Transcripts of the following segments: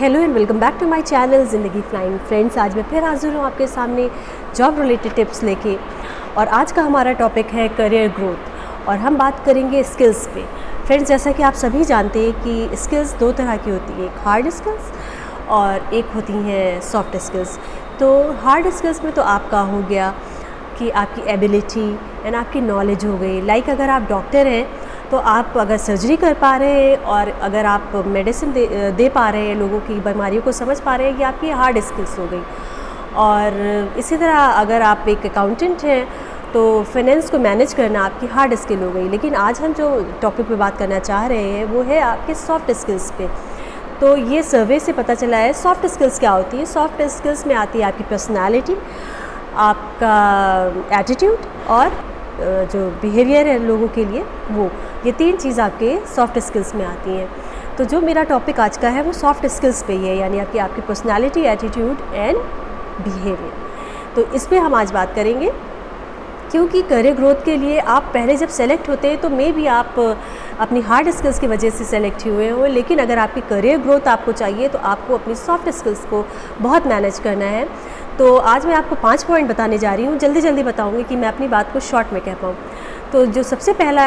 Hello and welcome back to my channel Zindagi flying friends. आज मैं फिर हाजिर हूँ आपके सामने जॉब रिलेटेड टिप्स लेके। और आज का हमारा टॉपिक है करियर ग्रोथ और हम बात करेंगे स्किल्स पे। फ्रेंड्स, जैसा कि आप सभी जानते हैं कि स्किल्स दो तरह की होती है, एक हार्ड स्किल्स और एक होती हैं सॉफ्ट स्किल्स। तो हार्ड स्किल्स में तो आपका हो गया कि आपकी एबिलिटी एंड आपकी नॉलेज हो गई। लाइक अगर आप डॉक्टर हैं तो आप अगर सर्जरी कर पा रहे हैं और अगर आप मेडिसिन दे पा रहे हैं, लोगों की बीमारियों को समझ पा रहे हैं, ये आपकी हार्ड स्किल्स हो गई। और इसी तरह अगर आप एक अकाउंटेंट हैं तो फाइनेंस को मैनेज करना आपकी हार्ड स्किल हो गई। लेकिन आज हम जो टॉपिक पे बात करना चाह रहे हैं वो है आपके सॉफ्ट स्किल्स पे। तो ये सर्वे से पता चला है सॉफ्ट स्किल्स क्या होती है। सॉफ्ट स्किल्स में आती है आपकी पर्सनैलिटी, आपका एटीट्यूड और जो बिहेवियर है लोगों के लिए, वो ये तीन चीज़ आपके सॉफ्ट स्किल्स में आती हैं। तो जो मेरा टॉपिक आज का है वो सॉफ्ट स्किल्स पे ही है, यानी आपकी पर्सनालिटी, एटीट्यूड एंड बिहेवियर। तो इस पे हम आज बात करेंगे, क्योंकि करियर ग्रोथ के लिए आप पहले जब सेलेक्ट होते हैं तो मे भी आप अपनी हार्ड स्किल्स की वजह से सेलेक्ट हुए हो, लेकिन अगर आपकी करियर ग्रोथ आपको चाहिए तो आपको अपनी सॉफ्ट स्किल्स को बहुत मैनेज करना है। तो आज मैं आपको 5 पॉइंट बताने जा रही हूँ, जल्दी जल्दी बताऊँगी कि मैं अपनी बात को शॉर्ट में कह पाऊँ। तो जो सबसे पहला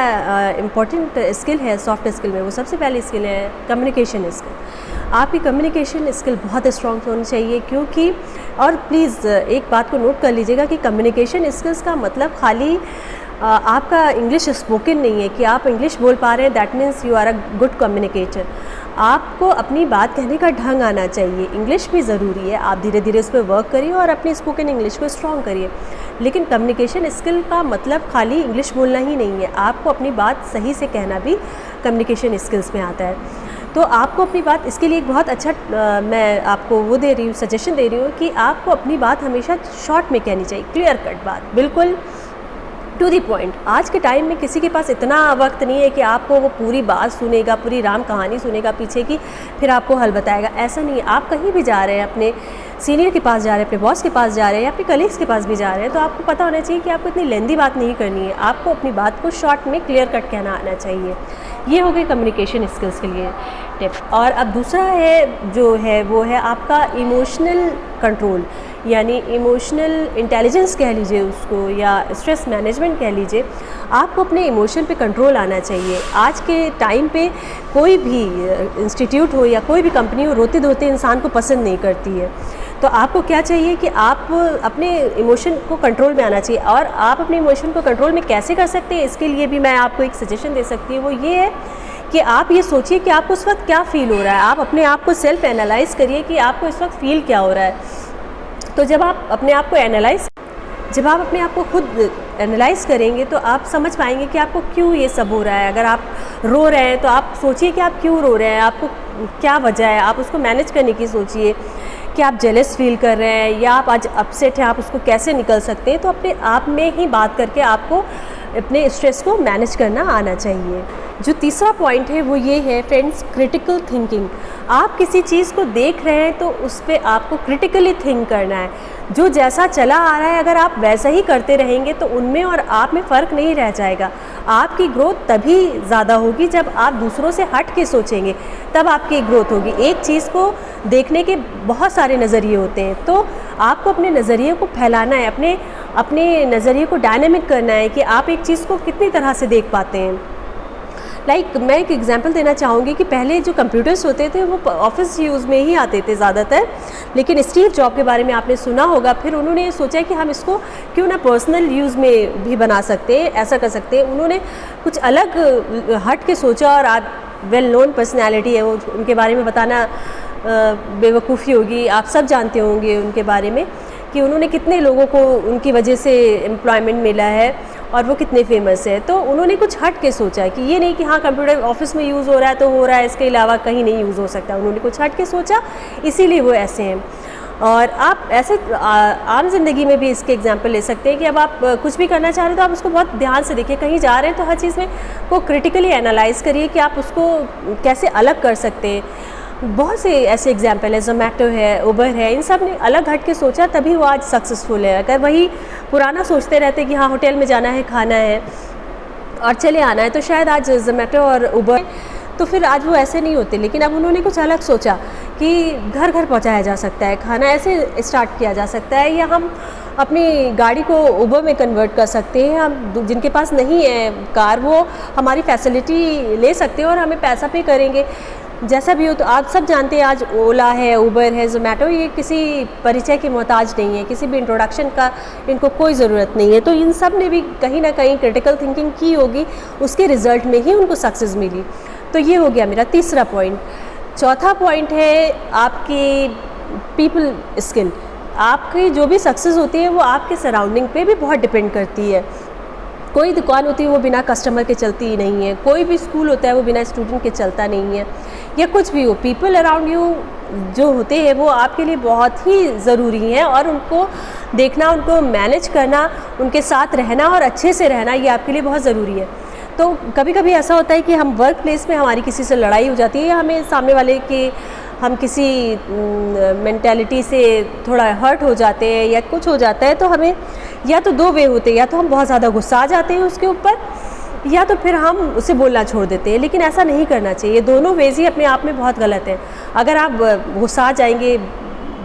इम्पॉर्टेंट स्किल है सॉफ्ट स्किल में, वो सबसे पहली स्किल है कम्युनिकेशन स्किल। आपकी कम्युनिकेशन स्किल बहुत स्ट्रॉन्ग होनी चाहिए, क्योंकि और प्लीज़ एक बात को नोट कर लीजिएगा कि कम्युनिकेशन स्किल्स का मतलब खाली आपका इंग्लिश स्पोकन नहीं है कि आप इंग्लिश बोल पा रहे हैं, that means you are a good communicator. आपको अपनी बात कहने का ढंग आना चाहिए। इंग्लिश भी ज़रूरी है, आप धीरे धीरे उस पर वर्क करिए और अपनी स्पोकन इंग्लिश को स्ट्रॉन्ग करिए। लेकिन कम्युनिकेशन स्किल का मतलब खाली इंग्लिश बोलना ही नहीं है, आपको अपनी बात सही से कहना भी कम्युनिकेशन स्किल्स में आता है। तो आपको अपनी बात, इसके लिए एक बहुत अच्छा मैं आपको वो दे रही हूँ, सजेशन दे रही हूँ कि आपको अपनी बात हमेशा शॉर्ट में कहनी चाहिए, क्लियर कट बात, बिल्कुल टू दी पॉइंट। आज के टाइम में किसी के पास इतना वक्त नहीं है कि आपको वो पूरी बात सुनेगा, पूरी राम कहानी सुनेगा पीछे की, फिर आपको हल बताएगा। ऐसा नहीं है। आप कहीं भी जा रहे हैं, अपने सीनियर के पास जा रहे हैं, अपने बॉस के पास जा रहे हैं, अपने कलीग्स के पास भी जा रहे हैं, तो आपको पता होना चाहिए कि आपको इतनी लेंदी बात नहीं करनी है। आपको अपनी बात को शॉर्ट में क्लियर कट कहना आना चाहिए। ये हो गई कम्युनिकेशन स्किल्स के लिए टिप। और अब दूसरा है जो है वो है आपका इमोशनल कंट्रोल, यानी इमोशनल इंटेलिजेंस कह लीजिए उसको, या स्ट्रेस मैनेजमेंट कह लीजिए। आपको अपने इमोशन पे कंट्रोल आना चाहिए। आज के टाइम पे कोई भी इंस्टीट्यूट हो या कोई भी कंपनी हो, रोते धोते इंसान को पसंद नहीं करती है। तो आपको क्या चाहिए कि आप अपने इमोशन को कंट्रोल में आना चाहिए। और आप अपने इमोशन को कंट्रोल में कैसे कर सकते हैं, इसके लिए भी मैं आपको एक सजेशन दे सकती हूँ। वो ये है कि आप ये सोचिए कि आपको उस वक्त क्या फ़ील हो रहा है। आप अपने आप को सेल्फ एनालाइज़ करिए कि आपको इस वक्त फ़ील क्या हो रहा है। तो जब आप अपने आप को खुद एनालाइज़ करेंगे तो आप समझ पाएंगे कि आपको क्यों ये सब हो रहा है। अगर आप रो रहे हैं तो आप सोचिए कि आप क्यों रो रहे हैं, आपको क्या वजह है, आप उसको मैनेज करने की सोचिए कि आप जेलस फील कर रहे हैं या आप आज अपसेट हैं, आप उसको कैसे निकल सकते हैं। तो अपने आप में ही बात करके आपको अपने स्ट्रेस को मैनेज करना आना चाहिए। जो तीसरा पॉइंट है वो ये है फ्रेंड्स, क्रिटिकल थिंकिंग। आप किसी चीज़ को देख रहे हैं तो उस पर आपको क्रिटिकली थिंक करना है। जो जैसा चला आ रहा है अगर आप वैसा ही करते रहेंगे तो उनमें और आप में फ़र्क नहीं रह जाएगा। आपकी ग्रोथ तभी ज़्यादा होगी जब आप दूसरों से हट के सोचेंगे, तब आपकी ग्रोथ होगी। एक चीज़ को देखने के बहुत सारे नज़रिए होते हैं, तो आपको अपने नज़रिए को फैलाना है, अपने नज़रिए को डायनेमिक करना है कि आप एक चीज़ को कितनी तरह से देख पाते हैं। मैं एक एग्जांपल देना चाहूँगी कि पहले जो कंप्यूटर्स होते थे वो ऑफिस यूज़ में ही आते थे ज़्यादातर, लेकिन स्टीव जॉब के बारे में आपने सुना होगा। फिर उन्होंने सोचा कि हम इसको क्यों ना पर्सनल यूज़ में भी बना सकते हैं, ऐसा कर सकते हैं। उन्होंने कुछ अलग हट के सोचा और आज वेल नोन पर्सनैलिटी है वो, उनके बारे में बताना बेवकूफ़ी होगी। आप सब जानते होंगे उनके बारे में कि उन्होंने कितने लोगों को उनकी वजह से एम्प्लॉयमेंट मिला है और वो कितने फेमस है। तो उन्होंने कुछ हट के सोचा कि ये नहीं कि हाँ कंप्यूटर ऑफिस में यूज़ हो रहा है तो हो रहा है, इसके अलावा कहीं नहीं यूज़ हो सकता। उन्होंने कुछ हट के सोचा, इसीलिए वो ऐसे हैं। और आप ऐसे आम जिंदगी में भी इसके एग्जांपल ले सकते हैं कि अब आप कुछ भी करना चाह रहे हैं तो आप उसको बहुत ध्यान से देखिए। कहीं जा रहे हैं तो हर चीज़ में को क्रिटिकली एनालाइज़ करिए कि आप उसको कैसे अलग कर सकते हैं। बहुत से ऐसे एग्जाम्पल है, जोमेटो है, उबर है, इन सब ने अलग हट के सोचा तभी वो आज सक्सेसफुल है। अगर वही पुराना सोचते रहते कि हाँ होटल में जाना है, खाना है और चले आना है, तो शायद आज जोमेटो और उबर तो फिर आज वो ऐसे नहीं होते। लेकिन अब उन्होंने कुछ अलग सोचा कि घर घर पहुंचाया जा सकता है, खाना ऐसे स्टार्ट किया जा सकता है, या हम अपनी गाड़ी को उबर में कन्वर्ट कर सकते हैं। हम जिनके पास नहीं है कार वो हमारी फैसिलिटी ले सकते हैं और हमें पैसा पे करेंगे। जैसा भी हो, तो आप सब जानते हैं आज ओला है, उबर है, ज़ोमैटो, ये किसी परिचय की मोहताज नहीं है, किसी भी इंट्रोडक्शन का इनको कोई ज़रूरत नहीं है। तो इन सब ने भी कहीं ना कहीं क्रिटिकल थिंकिंग की होगी, उसके रिज़ल्ट में ही उनको सक्सेस मिली। तो ये हो गया मेरा तीसरा पॉइंट। चौथा पॉइंट है आपकी पीपल स्किल। आपकी जो भी सक्सेस होती है वो आपके सराउंडिंग पे भी बहुत डिपेंड करती है। कोई दुकान होती है वो बिना कस्टमर के चलती ही नहीं है, कोई भी स्कूल होता है वो बिना स्टूडेंट के चलता नहीं है, या कुछ भी हो, पीपल अराउंड यू जो होते हैं वो आपके लिए बहुत ही ज़रूरी हैं, और उनको देखना, उनको मैनेज करना, उनके साथ रहना और अच्छे से रहना, ये आपके लिए बहुत ज़रूरी है। तो कभी कभी ऐसा होता है कि हम वर्क प्लेस में हमारी किसी से लड़ाई हो जाती है, या हमें सामने वाले के हम किसी मेंटालिटी से थोड़ा हर्ट हो जाते हैं या कुछ हो जाता है, तो हमें या तो दो वे होते हैं, या तो हम बहुत ज़्यादा गुस्सा आ जाते हैं उसके ऊपर, या तो फिर हम उसे बोलना छोड़ देते हैं। लेकिन ऐसा नहीं करना चाहिए, दोनों वेज ही अपने आप में बहुत गलत है। अगर आप गुस्सा जाएंगे,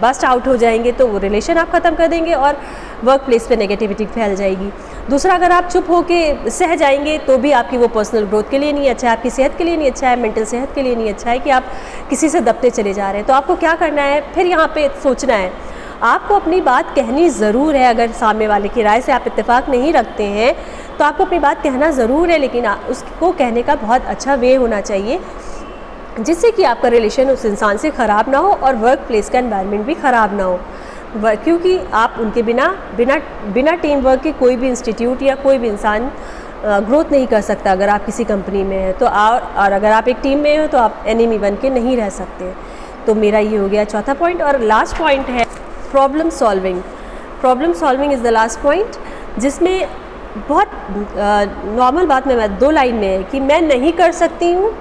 बस्ट आउट हो जाएंगे, तो वो रिलेशन आप ख़त्म कर देंगे और वर्क प्लेस पे नेगेटिविटी फैल जाएगी। दूसरा, अगर आप चुप होके सह जाएंगे तो भी आपकी वो पर्सनल ग्रोथ के लिए नहीं अच्छा है, आपकी सेहत के लिए नहीं अच्छा है, मेंटल सेहत के लिए नहीं अच्छा है कि आप किसी से दबते चले जा रहे हैं। तो आपको क्या करना है, फिर यहाँ पे सोचना है, आपको अपनी बात कहनी ज़रूर है। अगर सामने वाले की राय से आप इत्तेफाक नहीं रखते हैं तो आपको अपनी बात कहना ज़रूर है, लेकिन उसको कहने का बहुत अच्छा वे होना चाहिए जिससे कि आपका रिलेशन उस इंसान से ख़राब ना हो और वर्क प्लेस का एनवायरनमेंट भी ख़राब ना हो। क्योंकि आप उनके बिना टीम वर्क के कोई भी इंस्टीट्यूट या कोई भी इंसान ग्रोथ नहीं कर सकता। अगर आप किसी कंपनी में हैं तो और अगर आप एक टीम में हो तो आप एनिमी बन के नहीं रह सकते। तो मेरा ये हो गया चौथा पॉइंट। और लास्ट पॉइंट है problem solving. Problem solving is the last point, जिसमें बहुत नॉर्मल बात में 2 लाइन में है कि मैं नहीं कर सकती हूँ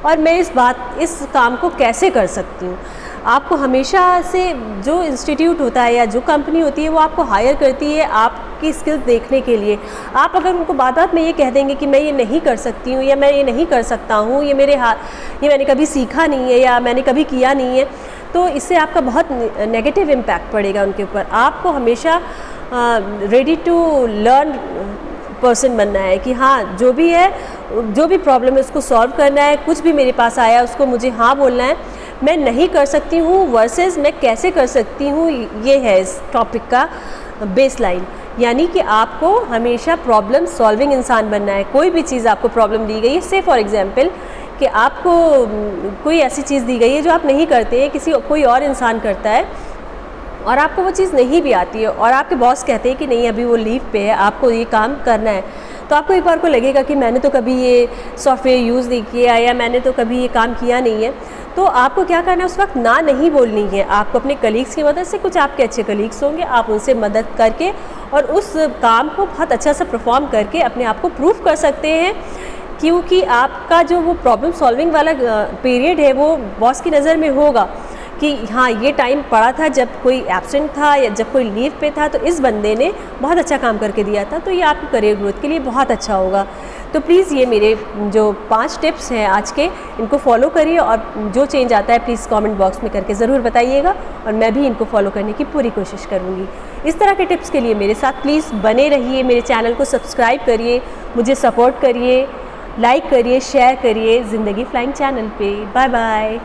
और मैं इस काम को कैसे कर सकती हूँ। आपको हमेशा से जो इंस्टीट्यूट होता है या जो कंपनी होती है वो आपको हायर करती है आपकी स्किल्स देखने के लिए। आप अगर उनको बात में ये कह देंगे कि मैं ये नहीं कर सकती हूँ या मैं ये नहीं कर सकता हूँ, ये मैंने कभी सीखा नहीं है या मैंने कभी किया नहीं है, तो इससे आपका बहुत नेगेटिव इम्पैक्ट पड़ेगा उनके ऊपर। आपको हमेशा रेडी टू लर्न पर्सन बनना है कि हाँ जो भी प्रॉब्लम है उसको सॉल्व करना है। कुछ भी मेरे पास आया उसको मुझे हाँ बोलना है। मैं नहीं कर सकती हूँ वर्सेस मैं कैसे कर सकती हूँ, ये है इस टॉपिक का बेस लाइन। यानी कि आपको हमेशा प्रॉब्लम सॉल्विंग इंसान बनना है। कोई भी चीज़ आपको प्रॉब्लम दी गई है, से फॉर एग्जांपल कि आपको कोई ऐसी चीज़ दी गई है जो आप नहीं करते हैं, कोई और इंसान करता है और आपको वो चीज़ नहीं भी आती है और आपके बॉस कहते हैं कि नहीं अभी वो लीव पे है, आपको ये काम करना है, तो आपको एक बार को लगेगा कि मैंने तो कभी ये सॉफ्टवेयर यूज़ नहीं किया या मैंने तो कभी ये काम किया नहीं है। तो आपको क्या करना है, उस वक्त ना नहीं बोलनी है। आपको अपने कलीग्स की मदद से, कुछ आपके अच्छे कलीग्स होंगे, आप उनसे मदद करके और उस काम को बहुत अच्छा सा परफॉर्म करके अपने आप को प्रूव कर सकते हैं। क्योंकि आपका जो वो प्रॉब्लम सॉल्विंग वाला पीरियड है वो बॉस की नज़र में होगा कि हाँ ये टाइम पड़ा था जब कोई एब्सेंट था या जब कोई लीव पे था, तो इस बंदे ने बहुत अच्छा काम करके दिया था। तो ये आपकी करियर ग्रोथ के लिए बहुत अच्छा होगा। तो प्लीज़ ये मेरे जो 5 टिप्स हैं आज के, इनको फॉलो करिए और जो चेंज आता है प्लीज़ कमेंट बॉक्स में करके ज़रूर बताइएगा और मैं भी इनको फॉलो करने की पूरी कोशिश करूँगी। इस तरह के टिप्स के लिए मेरे साथ प्लीज़ बने रहिए। मेरे चैनल को सब्सक्राइब करिए, मुझे सपोर्ट करिए, लाइक करिए, शेयर करिए ज़िंदगी फ्लाइंग चैनल पे। Bye bye.